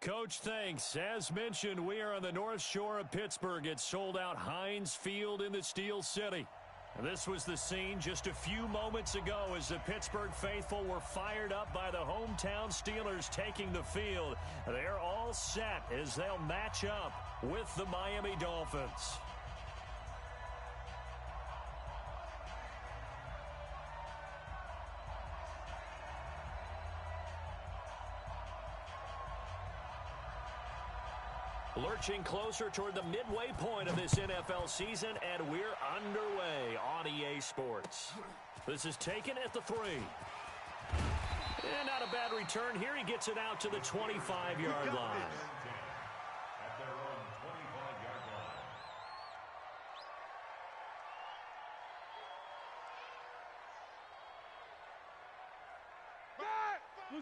Coach, thanks. As mentioned, we are on the North Shore of Pittsburgh. It's sold out Heinz Field in the Steel City. This was the scene just a few moments ago as the Pittsburgh faithful were fired up by the hometown Steelers taking the field. They're all set as they'll match up with the Miami Dolphins. Lurching closer toward the midway point of this NFL season, and we're underway on EA Sports. This is taken at the 3. And not a bad return here. He gets it out to the 25-yard line. At their own 25-yard line.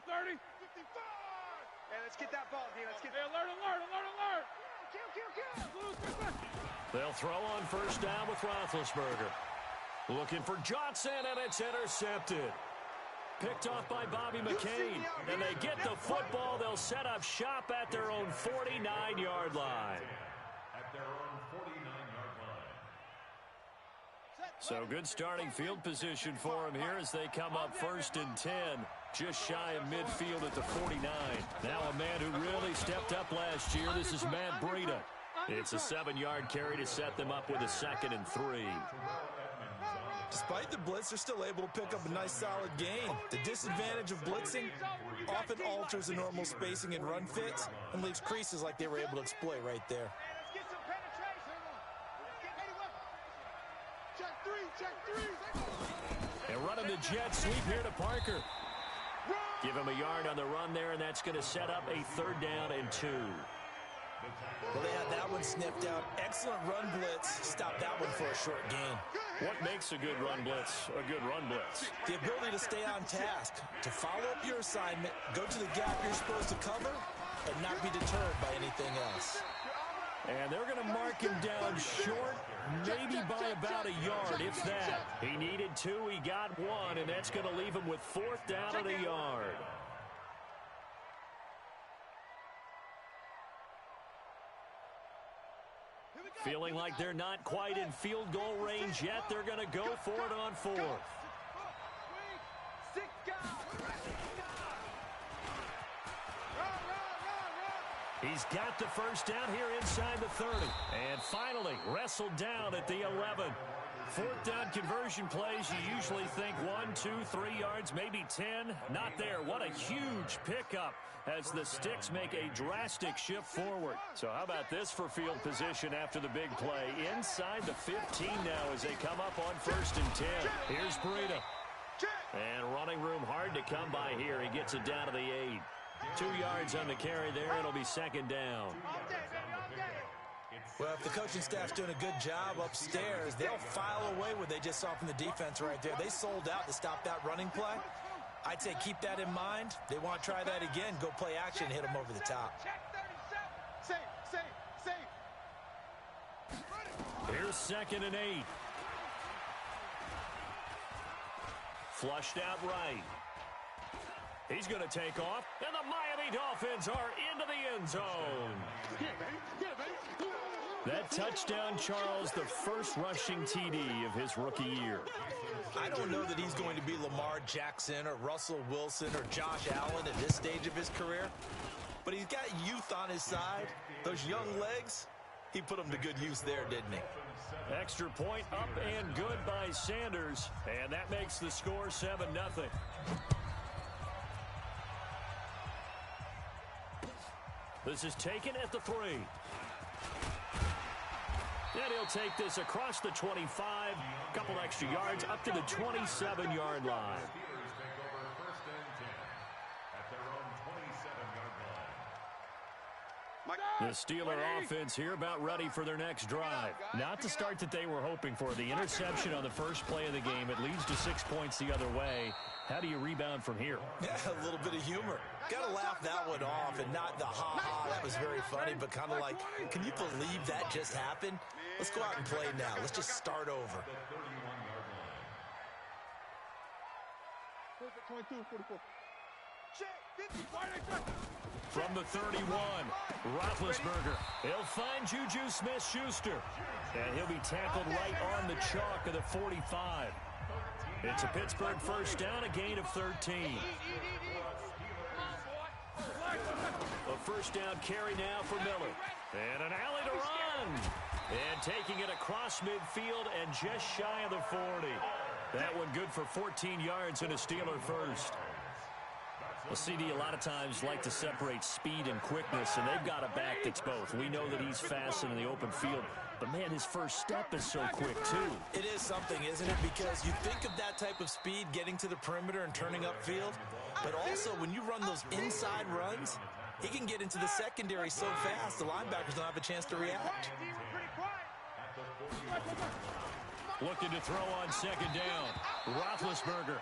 30. 55. Hey, let's get that ball, D. Let's get. Hey, alert. They'll throw on first down with Roethlisberger. Looking for Johnson, and it's intercepted. Picked off by Bobby McCain. And they get the football. They'll set up shop at their own 49-yard line. At their own 49-yard line. So good starting field position for them here as they come up 1st and 10. Just shy of midfield at the 49. Now a man who really stepped up last year. This is Matt Breida. It's a 7-yard carry to set them up with a 2nd and 3. Despite the blitz, they're still able to pick up a nice solid gain. The disadvantage of blitzing often alters the normal spacing and run fits and leaves creases like they were able to exploit right there. And running the jet sweep here to Parker. Give him a yard on the run there, and that's going to set up a 3rd down and 2. Well, they had that one sniffed out. Excellent run blitz. Stopped that one for a short gain. What makes a good run blitz a good run blitz? The ability to stay on task, to follow up your assignment, go to the gap you're supposed to cover, and not be deterred by anything else. And they're going to mark him down short, maybe by about a yard, if that. He needed 2, he got 1, and that's going to leave him with 4th down at a yard. Feeling like they're not quite in field goal range yet, they're going to go for it on 4th. He's got the first down here inside the 30. And finally, wrestled down at the 11. 4th down conversion plays, you usually think 1, 2, 3 yards, maybe 10. Not there. What a huge pickup as the Sticks make a drastic shift forward. So how about this for field position after the big play? Inside the 15 now as they come up on 1st and 10. Here's Breida. And running room hard to come by here. He gets it down to the 8. 2 yards on the carry there. It'll be 2nd down. Well, if the coaching staff's doing a good job upstairs, they'll file away what they just saw from the defense right there. They sold out to stop that running play. I'd say keep that in mind. They want to try that again. Go play action and hit them over the top. Here's 2nd and 8. Flushed out right. He's going to take off, and the Miami Dolphins are into the end zone. That touchdown, Charles, the first rushing TD of his rookie year. I don't know that he's going to be Lamar Jackson or Russell Wilson or Josh Allen at this stage of his career, but he's got youth on his side. Those young legs, he put them to good use there, didn't he? Extra point up and good by Sanders, and that makes the score 7-0. This is taken at the 3. And he'll take this across the 25, couple extra yards up to the 27-yard line. The Steeler offense here about ready for their next drive. Not the start that they were hoping for. The interception on the first play of the game. It leads to 6 points the other way. How do you rebound from here? Yeah, a little bit of humor. Got to laugh that one off and not the ha-ha. That was very funny, but kind of like, can you believe that just happened? Let's go out and play now. Let's just start over. 22, 44. Check. From the 31, Roethlisberger. He'll find Juju Smith-Schuster. And he'll be tackled right on the chalk of the 45. It's a Pittsburgh first down, a gain of 13. A first down carry now for Miller. And an alley to run. And taking it across midfield and just shy of the 40. That one good for 14 yards and a Steeler first. Well, CD, a lot of times like to separate speed and quickness, and they've got a back that's both. We know that he's fast in the open field, but, man, his first step is so quick, too. It is something, isn't it? Because you think of that type of speed getting to the perimeter and turning upfield, but also when you run those inside runs, he can get into the secondary so fast the linebackers don't have a chance to react. Looking to throw on second down. Roethlisberger.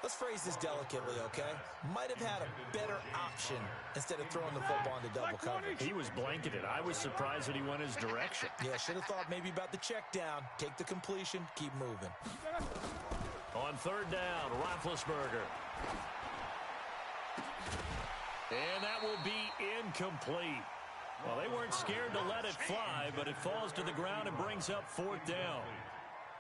Let's phrase this delicately, okay? Might have had a better option instead of throwing the football into double coverage. He was blanketed. I was surprised that he went his direction. Yeah, should have thought maybe about the check down. Take the completion, keep moving. On third down, Roethlisberger. And that will be incomplete. Well, they weren't scared to let it fly, but it falls to the ground and brings up fourth down.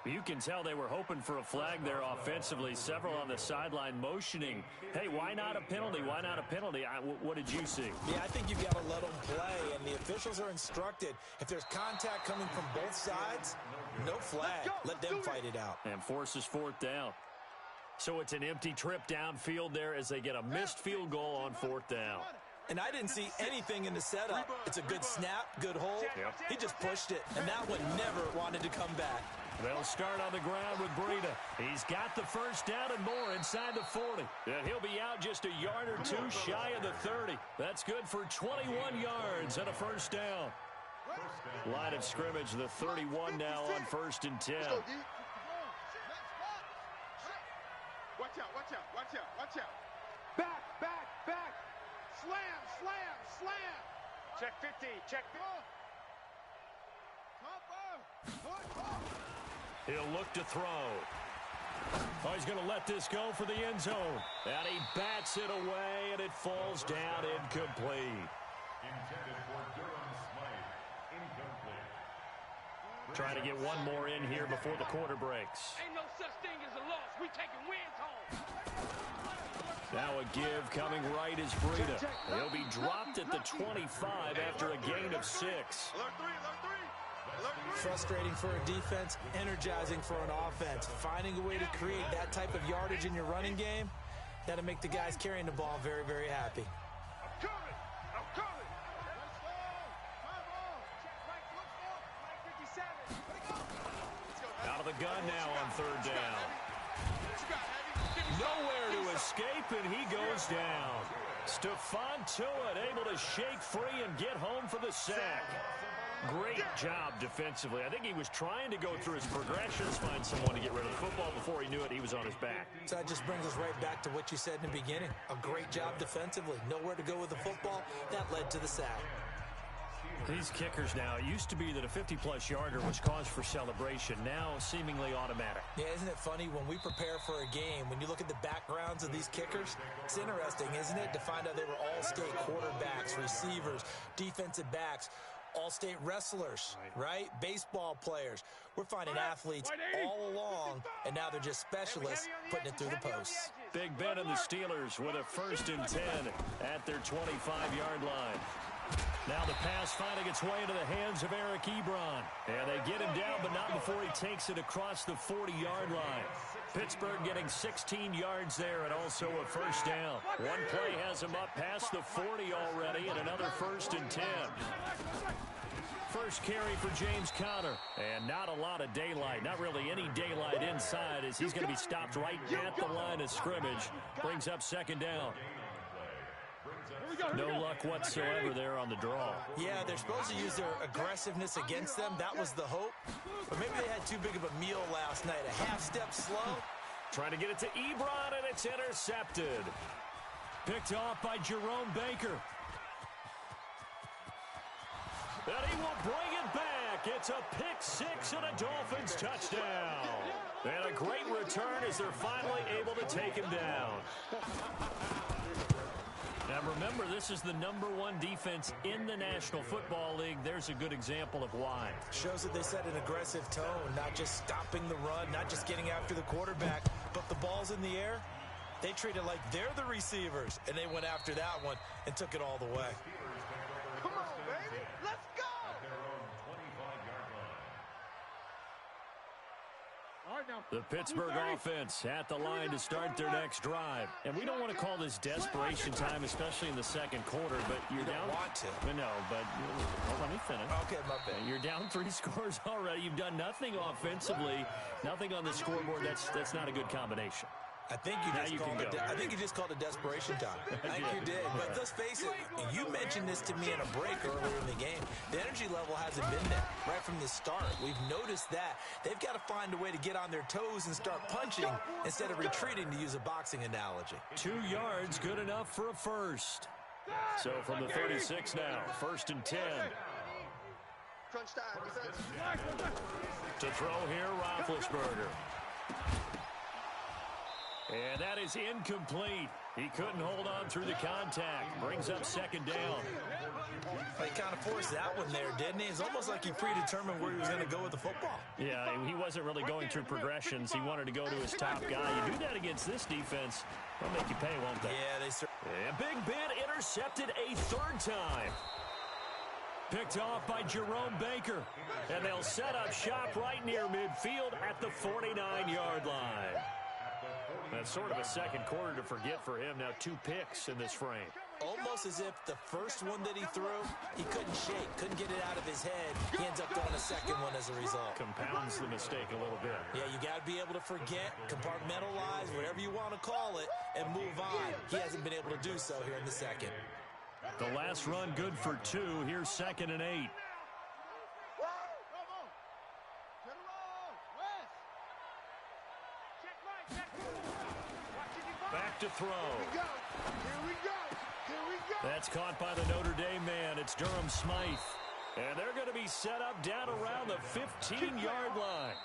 You can tell they were hoping for a flag there offensively. Several on the sideline motioning. Hey, why not a penalty? Why not a penalty? What did you see? Yeah, I think you've got to let them play, and the officials are instructed. If there's contact coming from both sides, no flag. Let them fight it out. And forces fourth down. So it's an empty trip downfield there as they get a missed field goal on fourth down. And I didn't see anything in the setup. It's a good snap, good hold. Yep. He just pushed it, and that one never wanted to come back. They'll start on the ground with Breida. He's got the first down and more inside the 40. And he'll be out just a yard or two shy of the 30. That's good for 21 yards and a first down. Line of scrimmage, the 31 now on first and 10. Watch out, watch out, watch out, watch out. Back, back, back. Slam, slam, slam. Check 50, check 50. He'll look to throw. Oh, he's going to let this go for the end zone. And he bats it away, and it falls down incomplete. Intended for Durham Smythe. Incomplete. Trying to get one more in here before the quarter breaks. Ain't no such thing as a loss. We taking wins home. Now a give coming right is Breida. He'll be dropped at the 25 after a gain of 6. Alert 3, alert 3. Frustrating for a defense, energizing for an offense. Finding a way to create that type of yardage in your running game, that'll make the guys carrying the ball very, very happy. I'm coming. I'm coming. Out of the gun now on third down. Nowhere to escape, and he goes down. Stephon Tuitt able to shake free and get home for the sack. Great job defensively. I think he was trying to go through his progressions, find someone to get rid of the football. Before he knew it, he was on his back. So that just brings us right back to what you said in the beginning. A great job defensively. Nowhere to go with the football. That led to the sack. These kickers now, it used to be that a 50-plus yarder was cause for celebration. Now seemingly automatic. Yeah, isn't it funny when we prepare for a game, when you look at the backgrounds of these kickers, it's interesting, isn't it, to find out they were all-state quarterbacks, receivers, defensive backs, all-state wrestlers, right? Baseball players. We're finding athletes all along, and now they're just specialists putting it through the posts. Big Ben and the Steelers with a first and 10 at their 25-yard line. Now the pass finding its way into the hands of Eric Ebron. And they get him down, but not before he takes it across the 40-yard line. Pittsburgh getting 16 yards there and also a first down. One play has him up past the 40 already and another first and 10. First carry for James Conner. And not a lot of daylight, not really any daylight inside as he's going to be stopped right at the line of scrimmage. Brings up second down. No luck whatsoever there on the draw. Yeah, they're supposed to use their aggressiveness against them. That was the hope. But maybe they had too big of a meal last night. A half step slow. Trying to get it to Ebron, and it's intercepted. Picked off by Jerome Baker. And he will bring it back. It's a pick six and a Dolphins touchdown. And a great return as they're finally able to take him down. And remember, this is the #1 defense in the National Football League. There's a good example of why. Shows that they set an aggressive tone, not just stopping the run, not just getting after the quarterback, but the ball's in the air. They treat it like they're the receivers, and they went after that one and took it all the way. Come on, baby. Let's go. The Pittsburgh offense at the line to start their next drive. And we don't want to call this desperation time, especially in the second quarter, but you're down. You don't want to. No, but let me finish. Okay, my bad. You're down 3 scores already. You've done nothing offensively, nothing on the scoreboard. That's not a good combination. I think you just called it desperation time. I think you did. But let's face it, you mentioned this to me in a break earlier in the game. The energy level hasn't been there right from the start. We've noticed that. They've got to find a way to get on their toes and start punching instead of retreating, to use a boxing analogy. 2 yards, good enough for a first. So from the 36 now, 1st and 10. Crunch time, defense. To throw here, Roethlisberger. And that is incomplete. He couldn't hold on through the contact. Brings up 2nd down. He kind of forced that one there, didn't he? It's almost like he predetermined where he was going to go with the football. Yeah, he wasn't really going through progressions. He wanted to go to his top guy. You do that against this defense, they'll make you pay, won't they? Yeah, they certainly. And Big Ben intercepted a 3rd time. Picked off by Jerome Baker. And they'll set up shop right near midfield at the 49-yard line. That's sort of a second quarter to forget for him. Now 2 picks in this frame. Almost as if the first one that he threw, he couldn't shake, couldn't get it out of his head. He ends up throwing a second one as a result. Compounds the mistake a little bit. Yeah, you got to be able to forget, compartmentalize, whatever you want to call it, and move on. He hasn't been able to do so here in the second. The last run good for 2. Here's 2nd and 8. Back to throw. Here we go. That's caught by the Notre Dame man. It's Durham Smythe. And they're going to be set up down around the 15-yard line.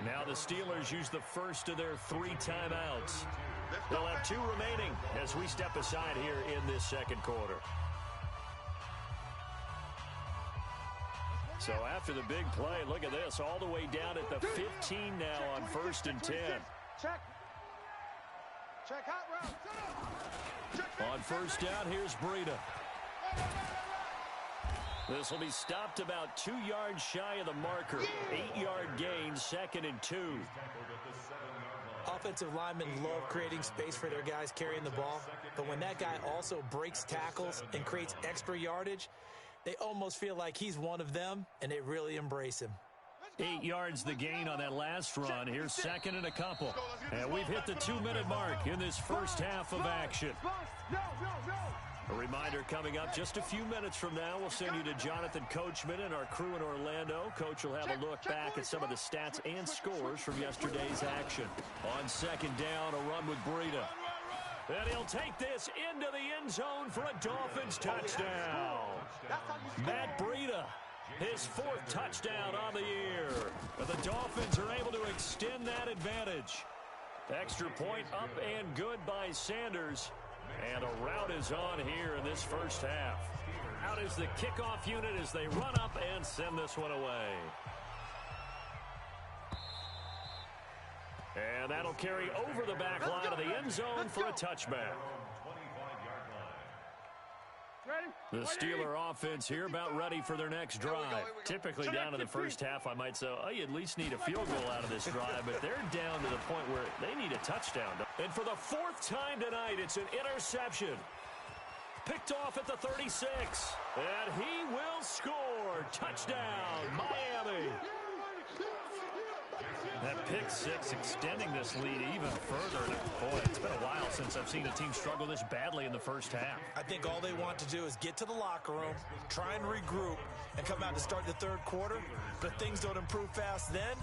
Now the Steelers use the first of their 3 timeouts. They'll have 2 remaining as we step aside here in this second quarter. So after the big play, look at this, all the way down at the 15 now on 1st and 10. Check hot route. On 1st down, here's Breida. This will be stopped about 2 yards shy of the marker. 8-yard gain, 2nd and 2. Offensive linemen love creating space for their guys carrying the ball, but when that guy also breaks tackles and creates extra yardage, they almost feel like he's one of them, and they really embrace him. 8 yards the gain on that last run. Here's 2nd and a couple. And we've hit the 2-minute mark in this first half of action. A reminder coming up just a few minutes from now. We'll send you to Jonathan Coachman and our crew in Orlando. Coach will have a look back at some of the stats and scores from yesterday's action. On 2nd down, a run with Breida. And he'll take this into the end zone for a Dolphins touchdown. Matt Breida, his 4th touchdown on the year. But the Dolphins are able to extend that advantage. Extra point up and good by Sanders. And a rout is on here in this first half. Out is the kickoff unit as they run up and send this one away. And that'll carry over the back line of the end zone for a touchback. The Steeler offense here about ready for their next drive. Typically down to the first half, I might say, oh, you at least need a field goal out of this drive, but they're down to the point where they need a touchdown. And for the 4th time tonight, it's an interception. Picked off at the 36. And he will score. Touchdown, Miami. That pick 6 extending this lead even further. Boy, it's been a while since I've seen a team struggle this badly in the first half. I think all they want to do is get to the locker room, try and regroup, and come out to start the 3rd quarter. But if things don't improve fast then,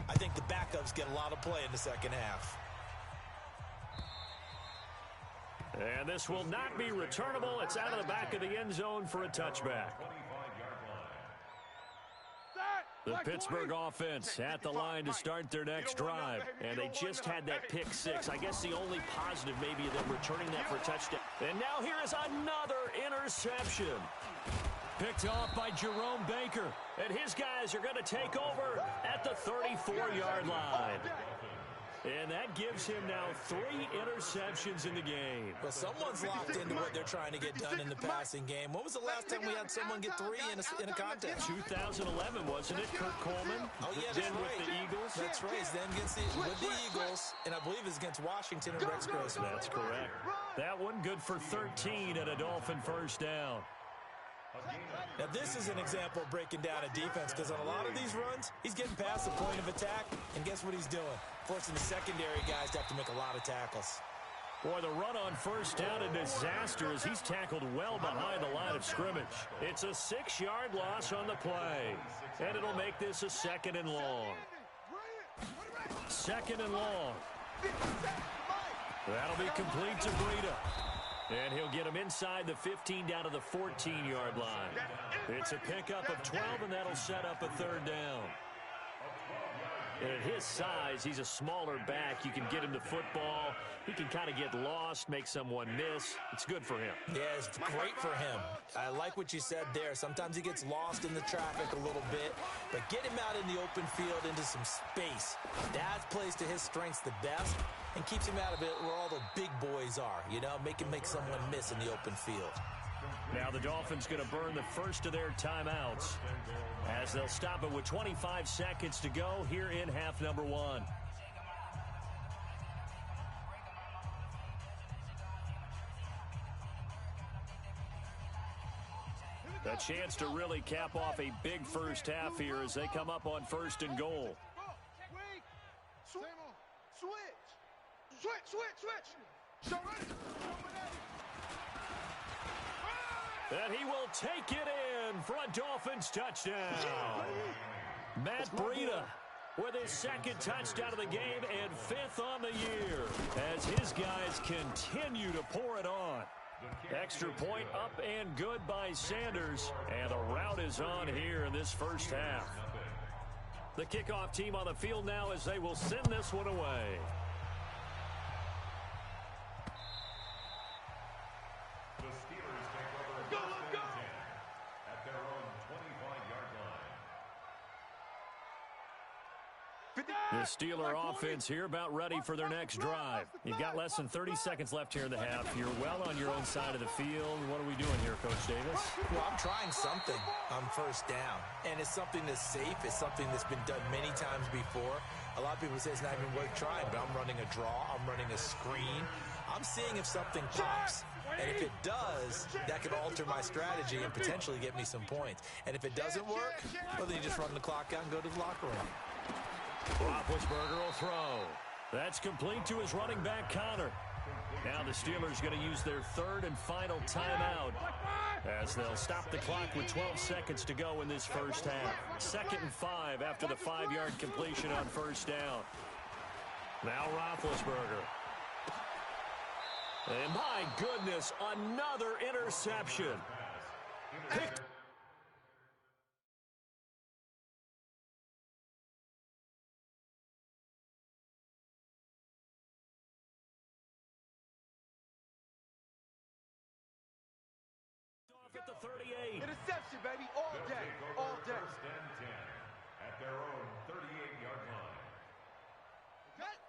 I think the backups get a lot of play in the second half. And this will not be returnable. It's out of the back of the end zone for a touchback. The Pittsburgh offense at the line to start their next drive. And they just had that pick six. I guess the only positive maybe them returning that for a touchdown. And now here is another interception. Picked off by Jerome Baker. And his guys are going to take over at the 34-yard line. And that gives him now 3 interceptions in the game. Well, someone's locked into what they're trying to get done in the passing game. When was the last time we had someone get 3 in a contest? 2011, wasn't it? Kurt Coleman. Oh, yeah, that's then right. With the Eagles. That's right. It's then with the Eagles, and I believe it's against Washington and Rex Grossman. That's correct. That one good for 13 and a Dolphin first down. Now, this is an example of breaking down a defense, because on a lot of these runs, he's getting past the point of attack, and guess what he's doing? Forcing the secondary guys to have to make a lot of tackles. Boy, the run on first down, a disaster as he's tackled well behind the line of scrimmage. It's a 6-yard loss on the play, and it'll make this a 2nd and long. 2nd and long. That'll be complete to Breida. And he'll get him inside the 15 down to the 14-yard line. It's a pickup of 12, and that'll set up a 3rd down. And at his size, he's a smaller back. You can get him the football. He can kind of get lost, make someone miss. It's good for him. Yeah, it's great for him. I like what you said there. Sometimes he gets lost in the traffic a little bit, but get him out in the open field into some space. That plays to his strengths the best and keeps him out of it where all the big boys are, you know, make someone miss in the open field. Now the Dolphins going to burn the first of their timeouts as they'll stop it with 25 seconds to go here in half number 1. A chance to really cap off a big first half here as they come up on 1st and goal. Switch. And he will take it in for a Dolphins touchdown. Matt Breida with his 2nd touchdown of the game and 5th on the year as his guys continue to pour it on. Extra point up and good by Sanders, and the route is on here in this first half. The kickoff team on the field now as they will send this one away. The Steelers take over first and 10 at their own 25-yard line. The Steeler offense here about ready for their next drive. You've got less than 30 seconds left here in the half. You're well on your own side of the field. What are we doing here, Coach Davis? Well, I'm trying something on first down, and it's something that's safe. It's something that's been done many times before. A lot of people say it's not even worth trying, but I'm running a draw. I'm running a screen. I'm seeing if something pops. And if it does, that could alter my strategy and potentially get me some points. And if it doesn't work, well, then you just run the clock out and go to the locker room. Roethlisberger will throw. That's complete to his running back, Connor. Now the Steelers going to use their 3rd and final timeout as they'll stop the clock with 12 seconds to go in this first half. 2nd and 5 after the 5-yard completion on first down. Now Roethlisberger. And my goodness, another interception. Picked. At the 38. Interception, baby, all day. First and 10 at their own 38-yard line.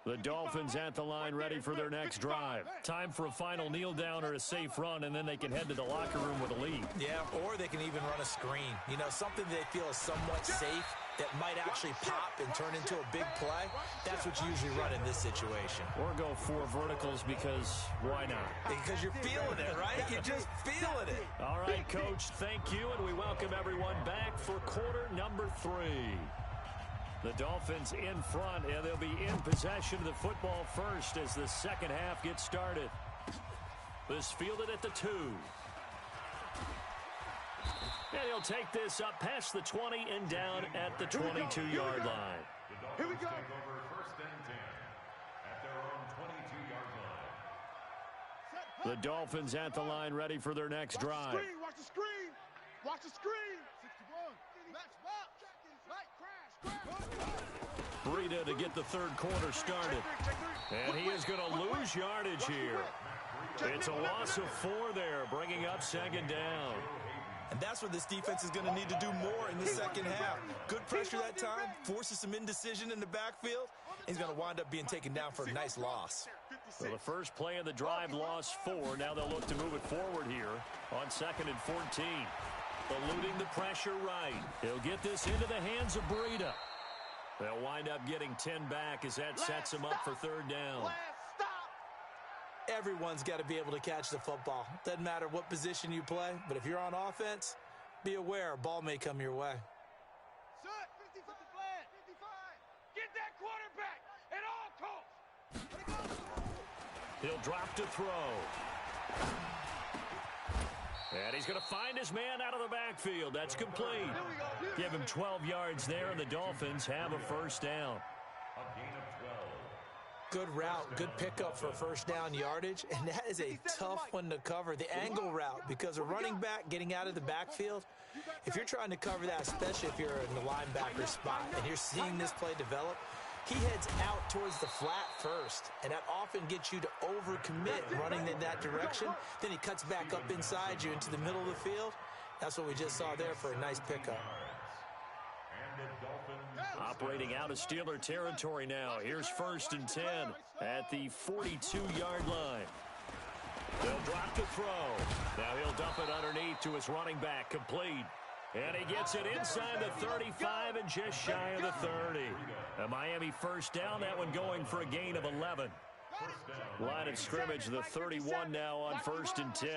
The Dolphins at the line ready for their next drive. Time for a final kneel down or a safe run, and then they can head to the locker room with a lead. Yeah, or they can even run a screen. You know, something they feel is somewhat safe that might actually pop and turn into a big play. That's what you usually run in this situation. Or go 4 verticals because why not? Because you're feeling it, right? You're just feeling it. All right, Coach, thank you, and we welcome everyone back for quarter number 3. The Dolphins in front, and they'll be in possession of the football first as the second half gets started. This fielded at the 2. And he'll take this up past the 20 and down at the 22-yard line. Here we go. Take over first and 10 at their own 22-yard line. The Dolphins at the line ready for their next drive. Watch the screen. Watch the screen. 61. Match box. Breida to get the third quarter started. And he is going to lose yardage here. It's a loss of 4 there, bringing up second down. And that's what this defense is going to need to do more in the second half. Good pressure that time, forces some indecision in the backfield. He's going to wind up being taken down for a nice loss. So the first play of the drive lost 4. Now they'll look to move it forward here on 2nd and 14. Eluding the pressure right. He'll get this into the hands of Breida. They'll wind up getting 10 back as that sets him up for third down. Everyone's got to be able to catch the football. Doesn't matter what position you play, but if you're on offense, be aware a ball may come your way. Get that quarterback at all costs. He'll drop to throw. And he's going to find his man out of the backfield. That's complete. Give him 12 yards there, and the Dolphins have a first down. A gain of 12. Good route, good pickup for first down yardage, and that is a tough one to cover, the angle route, because a running back getting out of the backfield, if you're trying to cover that, especially if you're in the linebacker spot and you're seeing this play develop, he heads out towards the flat first, and that often gets you to overcommit running in that direction. Then he cuts back up inside you into the middle of the field. That's what we just saw there for a nice pickup. Operating out of Steeler territory now. Here's 1st and 10 at the 42-yard line. They'll drop to throw. Now he'll dump it underneath to his running back, complete. And he gets it inside the 35 and just shy of the 30. A Miami first down, that one going for a gain of 11. Line of scrimmage, the 31 now on 1st and 10.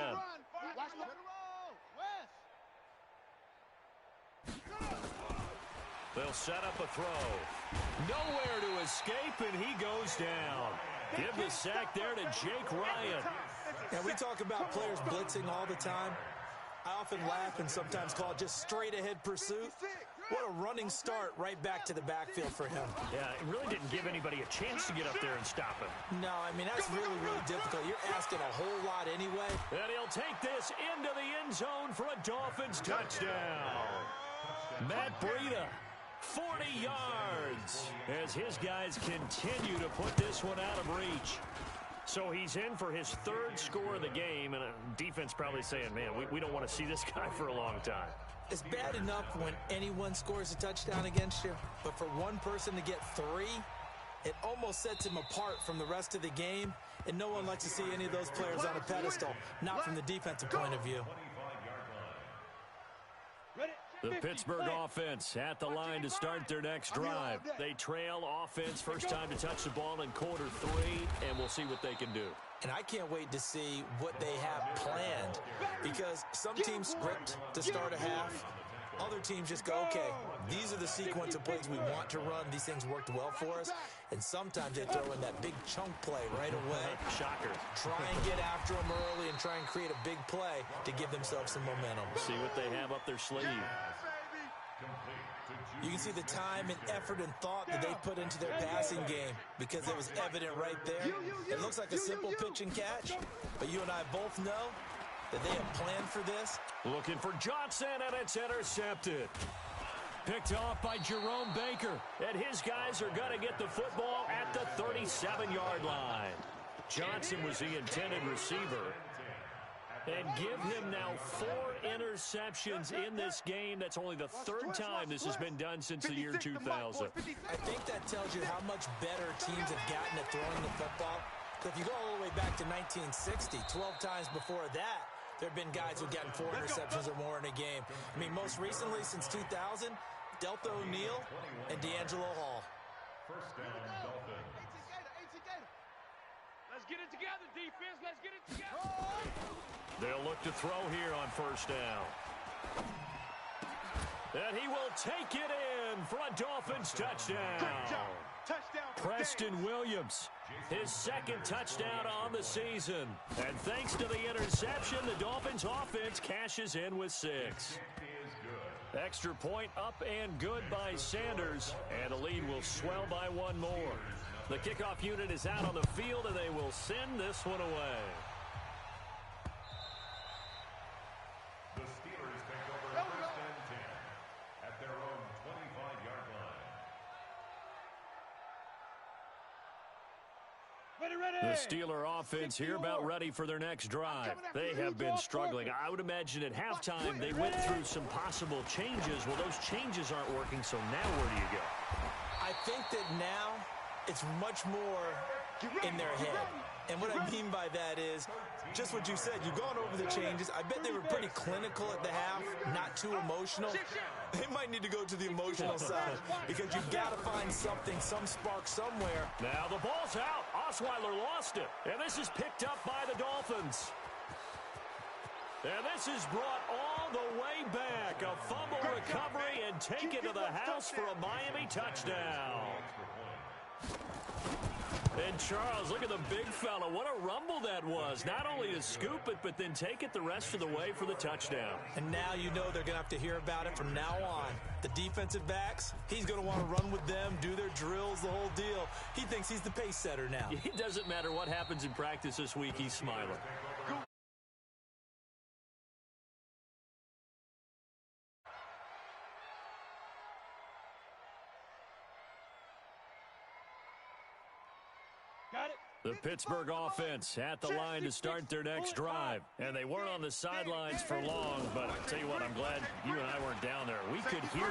They'll set up a throw. Nowhere to escape, and he goes down. Give the sack there to Jake Ryan. Now, we talk about players blitzing all the time. I often laugh and sometimes call it just straight-ahead pursuit. What a running start right back to the backfield for him. Yeah, it really didn't give anybody a chance to get up there and stop him. No, I mean, that's really, really difficult. You're asking a whole lot anyway. And he'll take this into the end zone for a Dolphins touchdown. Matt Breida, 40 yards, as his guys continue to put this one out of reach. So he's in for his 3rd score of the game, and defense probably saying, man, we don't want to see this guy for a long time. It's bad enough when anyone scores a touchdown against you, but for one person to get 3, it almost sets him apart from the rest of the game, and no one likes to see any of those players on a pedestal, not from the defensive point of view. The Pittsburgh offense at the line to start their next drive. They trail offense, first time to touch the ball in quarter 3, and we'll see what they can do. And I can't wait to see what they have planned, because some teams script to start a half. Other teams just go, okay, these are the sequence of plays we want to run. These things worked well for us. And sometimes they throw in that big chunk play right away. Shocker. Try and get after them early and try and create a big play to give themselves some momentum. See what they have up their sleeve. You can see the time and effort and thought that they put into their passing game, because it was evident right there. It looks like a simple pitch and catch, but you and I both know that they have planned for this. Looking for Johnson, and it's intercepted. Picked off by Jerome Baker, and his guys are going to get the football at the 37-yard line. Johnson was the intended receiver. And give him now 4 interceptions in this game. That's only the 3rd time this has been done since the year 2000. I think that tells you how much better teams have gotten at throwing the football. Because if you go all the way back to 1960, 12 times before that, there have been guys who've gotten 4 interceptions or more in a game. I mean, most recently, since 2000, Delta O'Neal and D'Angelo Hall. First down, Dolphins. Let's get it together, defense. Let's get it together. They'll look to throw here on first down. And he will take it in for a Dolphins touchdown. Preston Williams, his 2nd touchdown on the season. And thanks to the interception, the Dolphins offense cashes in with 6. Extra point up and good by Sanders, and the lead will swell by 1 more. The kickoff unit is out on the field, and they will send this one away. The Steelers take over 1st and 10 at their own 25-yard The Steeler offense here about ready for their next drive. They have been struggling. I would imagine at halftime they went through some possible changes. Well, those changes aren't working, so now where do you go? I think that now it's much more in their head. And what I mean by that is just what you said. You've gone over the changes. I bet they were pretty clinical at the half, not too emotional. They might need to go to the emotional side because you've got to find something, some spark somewhere. Now the ball's out. Osweiler lost it. And this is picked up by the Dolphins. And this is brought all the way back. A fumble recovery and taken to the house for a Miami touchdown. And Charles, look at the big fella. What a rumble that was. Not only to scoop it, but then take it the rest of the way for the touchdown. And now you know they're going to have to hear about it from now on. The defensive backs, he's going to want to run with them, do their drills, the whole deal. He thinks he's the pace setter now. It doesn't matter what happens in practice this week. He's smiling. The Pittsburgh offense at the line to start their next drive. And they weren't on the sidelines for long, but I'll tell you what, I'm glad you and I weren't down there. We could hear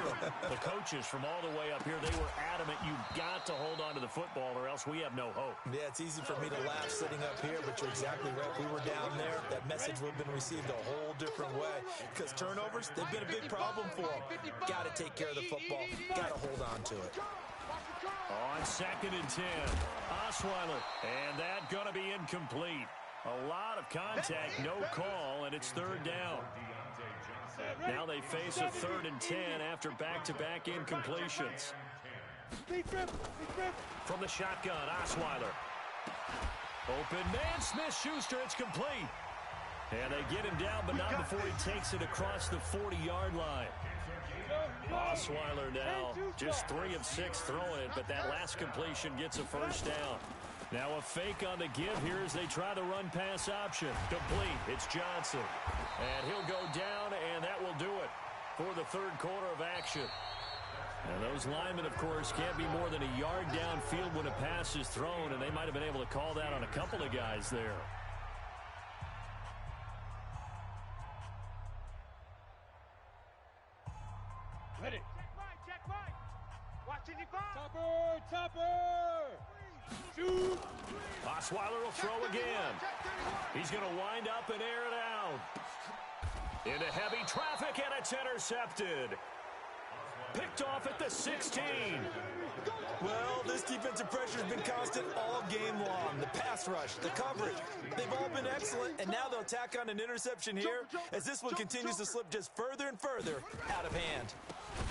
the coaches from all the way up here. They were adamant, you've got to hold on to the football or else we have no hope. Yeah, it's easy for me to laugh sitting up here, but you're exactly right. If we were down there, that message would have been received a whole different way. Because turnovers, they've been a big problem for them. Got to take care of the football. Got to hold on to it. On 2nd and 10, Osweiler, and that going to be incomplete. A lot of contact, no call, and it's 3rd down. Now they face a 3rd and 10 after back-to-back incompletions. From the shotgun, Osweiler. Open man, Smith-Schuster, it's complete. And they get him down, but not before he takes it across the 40-yard line. Osweiler now just 3 of 6 throwing it, but that last completion gets a 1st down. Now a fake on the give here as they try the run-pass option. Complete. It's Johnson. And he'll go down, and that will do it for the 3rd quarter of action. And those linemen, of course, can't be more than a yard downfield when a pass is thrown, and they might have been able to call that on a couple of guys there. Ready. Check right. Watch it, Topper. Shoot. Osweiler will throw again. He's going to wind up and air it out. Into heavy traffic, and it's intercepted. Picked off at the 16. Well, this defensive pressure has been constant all game long. The pass rush, the coverage, they've all been excellent, and now they'll tack on an interception here as this one continues to slip just further and further out of hand.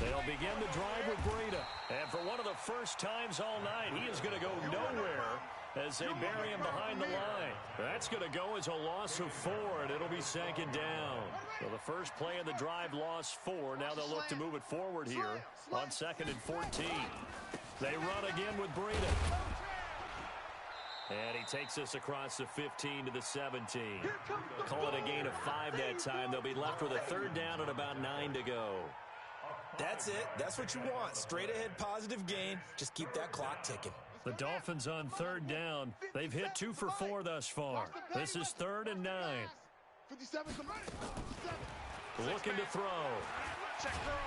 They'll begin the drive with Breida. And for one of the first times all night, he is going to go nowhere as they bury him behind the line. That's going to go as a loss of 4, and it'll be 2nd down. So the first play of the drive lost 4. Now they'll look to move it forward here on 2nd and 14. They run again with Breida. And he takes us across the 15 to the 17. Call it a gain of 5 that time. They'll be left with a 3rd down and about 9 to go. That's it. That's what you want. Straight ahead positive gain. Just keep that clock ticking. The Dolphins on 3rd down. They've hit 2 for 4 thus far. This is 3rd and 9. 57 to 57. Looking to throw. Check curl.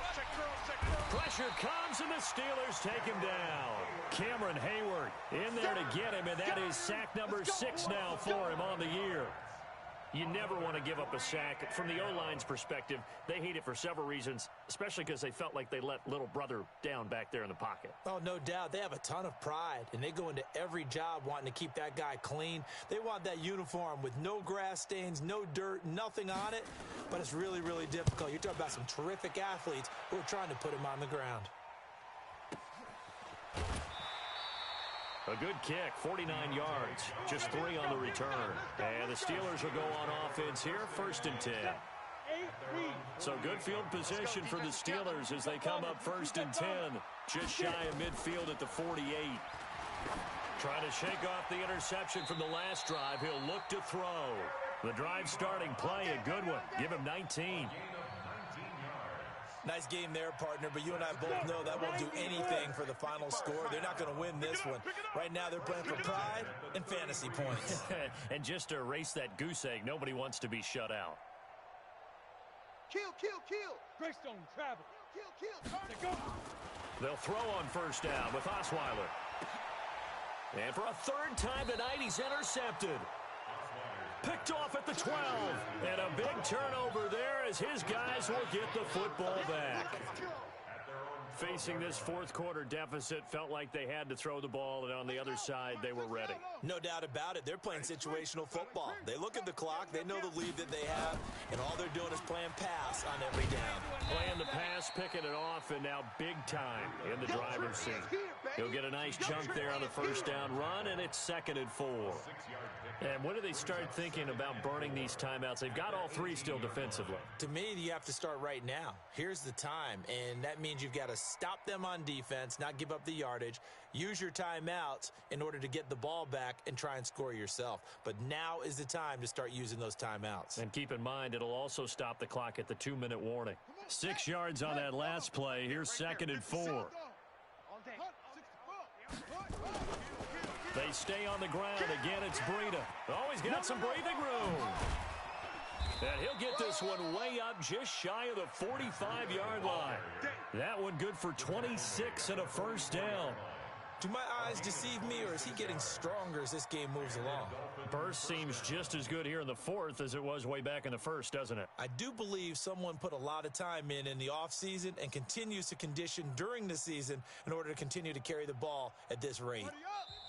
Pressure comes, and the Steelers take him down. Cameron Hayward in there to get him, and that is sack number 6 now for him on the year. You never want to give up a sack. From the O-line's perspective, they hate it for several reasons, especially because they felt like they let little brother down back there in the pocket. Oh, no doubt. They have a ton of pride, and they go into every job wanting to keep that guy clean. They want that uniform with no grass stains, no dirt, nothing on it, but it's really, really difficult. You're talking about some terrific athletes who are trying to put him on the ground. A good kick, 49 yards, just 3 on the return. And the Steelers will go on offense here, 1st and 10. So good field position for the Steelers as they come up 1st and 10, just shy of midfield at the 48. Trying to shake off the interception from the last drive. He'll look to throw. The drive starting play, a good one. Give him 19. Nice game there, partner, but you and I both know that won't do anything for the final score. They're not going to win this one. Right now, they're playing for pride and fantasy points. And just to erase that goose egg, nobody wants to be shut out. Kill, kill, kill. Greystone travel. Kill, kill, kill. They'll throw on first down with Osweiler. And for a third time tonight, he's intercepted. Picked off at the 12. And a big turnover there as his guys will get the football back. Facing this fourth quarter deficit, felt like they had to throw the ball, and on the other side, they were ready. No doubt about it. They're playing situational football. They look at the clock. They know the lead that they have, and all they're doing is playing pass on every down. Playing the pass, picking it off, and now big time in the driver's seat. He'll get a nice chunk there on the first down run, and it's 2nd and 4. And when do they start thinking about burning these timeouts? They've got all three still defensively. To me, you have to start right now. Here's the time, and that means you've got to stop them on defense, not give up the yardage, use your timeouts in order to get the ball back and try and score yourself. But now is the time to start using those timeouts. And keep in mind, it'll also stop the clock at the 2-minute warning. 6 yards on that last play. Here's 2nd and 4. They stay on the ground. Again, it's Breida. Oh, he's got some breathing room. And he'll get this one way up just shy of the 45-yard line. That one good for 26 and a first down. Do my eyes deceive me, or is he getting stronger as this game moves along? Burst seems just as good here in the fourth as it was way back in the first, doesn't it? I do believe someone put a lot of time in the offseason and continues to condition during the season in order to continue to carry the ball at this rate.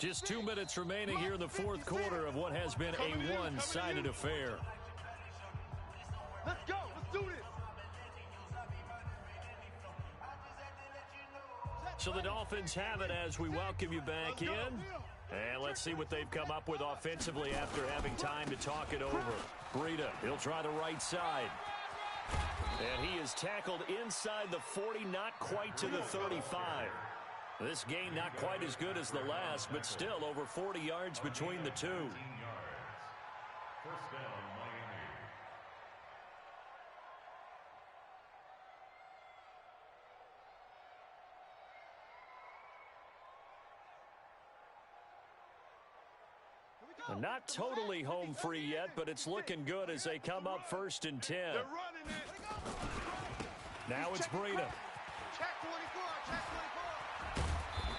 Just 2 minutes remaining here in the fourth quarter of what has been a one-sided affair. Let's go. Let's do this. So the Dolphins have it as we welcome you back in. And let's see what they've come up with offensively after having time to talk it over. Breida, he'll try the right side. And he is tackled inside the 40, not quite to the 35. This game not quite as good as the last, but still over 40 yards between the two. First down, Miami. Not totally home free yet, but it's looking good as they come up 1st and 10. They're running it. Now it's Breida. Check 24. Check 24.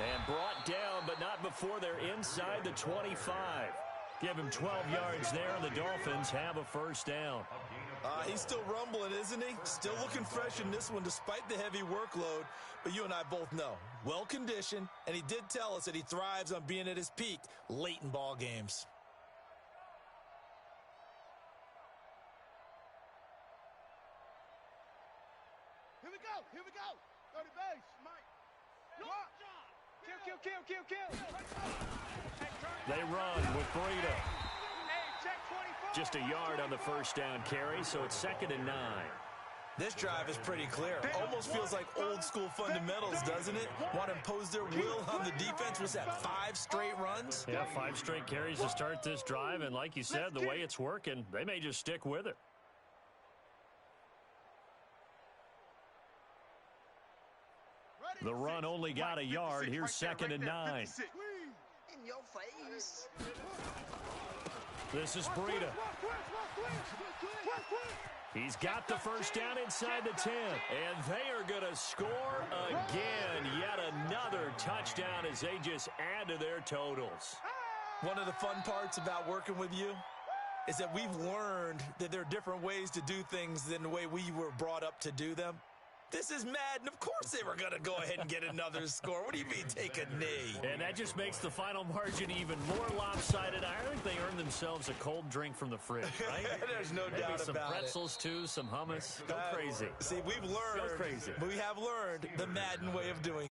And brought down, but not before they're inside the 25. Give him 12 yards there, and the Dolphins have a first down. He's still rumbling, isn't he? Still looking fresh in this one despite the heavy workload. But you and I both know, well-conditioned, and he did tell us that he thrives on being at his peak late in ball games. Here we go. Here we go. Go to base, Mike. Kill, kill, kill, kill, kill. They run with Breida. Hey, check 24. Just a yard on the first down carry, so it's 2nd and 9. This drive is pretty clear. Almost feels like old school fundamentals, doesn't it? Want to impose their will on the defense. Was that 5 straight runs? Yeah, 5 straight carries to start this drive, and like you said, the way it's working, they may just stick with it. The run only got a yard. Here's 2nd and 9. In your face. This is Breida. He's got the first down inside the 10. And they are going to score again. Yet another touchdown as they just add to their totals. One of the fun parts about working with you is that we've learned that there are different ways to do things than the way we were brought up to do them. This is Madden. Of course they were going to go ahead and get another score. What do you mean take a knee? And that just makes the final margin even more lopsided. I think they earned themselves a cold drink from the fridge, right? There's no Maybe doubt some about pretzels, too, some hummus. Go crazy. See, we've learned. Go crazy. We have learned the Madden way of doing